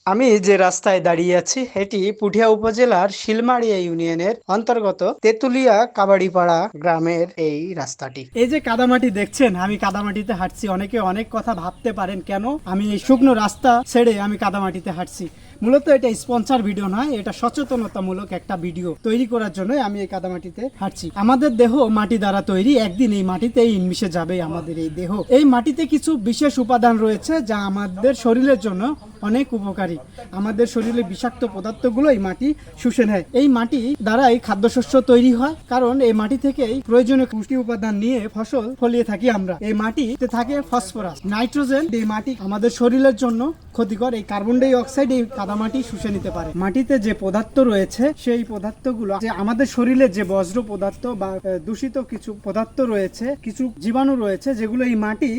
আমি যে রাস্তায় দাঁড়িয়ে আছি এটি পুঠিয়া উপজেলার শিলমারিয়া ইউনিয়নের অন্তর্গত তেতুলিয়া কাবাড়িপাড়া গ্রামের এই রাস্তাটি। এই যে কাদামাটি দেখছেন, আমি কাদামাটিতে হাঁটছি। অনেকে অনেক কথা ভাবতে পারেন কেন আমি এই শুকনো রাস্তা ছেড়ে আমি কাদামাটিতে হাঁটছি। মূলত এটা স্পন্সর ভিডিও নয়, এটা সচেতনতামূলক একটা ভিডিও তৈরি করার জন্য আমি এই কাদামাটিতে হাঁটছি। আমাদের দেহ মাটি দ্বারা তৈরি, একদিন এই মাটিতেই মিশে যাবে আমাদের এই দেহ। এই মাটিতে কিছু বিশেষ উপাদান রয়েছে যা আমাদের শরীরের জন্য অনেক উপকারী। আমাদের শরীরে বিষাক্ত পদার্থগুলো এই মাটি শুষে নেয়। এই মাটি দ্বারাই খাদ্যশস্য তৈরি হয়, কারণ এই মাটি থেকেই প্রয়োজনীয় পুষ্টি উপাদান নিয়ে ফসল ফলিয়ে থাকি আমরা। এই মাটিতে থাকে ফসফরাস, নাইট্রোজেন। এই মাটি আমাদের শরীরের জন্য ক্ষতিকর। এই কার্বন ডাই অক্সাইড এই কাদামাটি শুষে নিতে পারে। মাটিতে যে পদার্থ রয়েছে সেই পদার্থগুলো যে আমাদের শরীরে যে বজ্র পদার্থ বা দূষিত কিছু পদার্থ রয়েছে, কিছু জীবাণু রয়েছে যেগুলো এই মাটি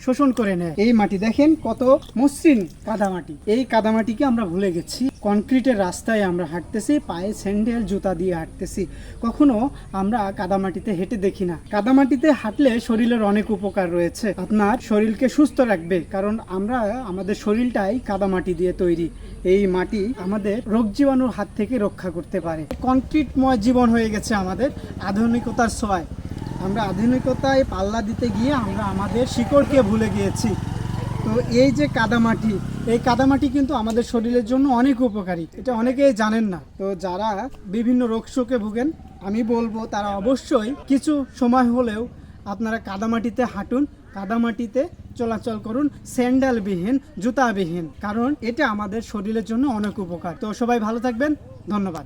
শোষণ করে নেয়। এই মাটি দেখেন কত মসৃণ কাদামাটি। এই কাদামাটিকে আমরা ভুলে গেছি। কনক্রিটের রাস্তায় আমরা হাঁটতেছি, পায়ে স্যান্ডেল জুতা দিয়ে হাঁটতেছি। কখনো আমরা কাদামাটিতে হেঁটে দেখি না। কাদামাটিতে হাঁটলে শরীরের অনেক উপকার রয়েছে। আপনার শরীরকে সুস্থ রাখবে, কারণ আমরা আমাদের শরীরটাই কাদামাটি দিয়ে তৈরি। এই মাটি আমাদের রোগ জীবাণুর হাত থেকে রক্ষা করতে পারে। কনক্রিটময় জীবন হয়ে গেছে আমাদের আধুনিকতার ছোঁয়ায়। আমরা আধুনিকতায় পাল্লা দিতে গিয়ে আমরা আমাদের শিকড়কে ভুলে গিয়েছি। তো এই যে কাদামাটি, এই কাদামাটি কিন্তু আমাদের শরীরের জন্য অনেক উপকারী। এটা অনেকেই জানেন না। তো যারা বিভিন্ন রোগ শোকে ভুগেন, আমি বলবো তারা অবশ্যই কিছু সময় হলেও আপনারা কাদামাটিতে হাঁটুন, কাদামাটিতে চলাচল করুন, স্যান্ডেলবিহীন, জুতাবিহীন, কারণ এটা আমাদের শরীরের জন্য অনেক উপকার। তো সবাই ভালো থাকবেন, ধন্যবাদ।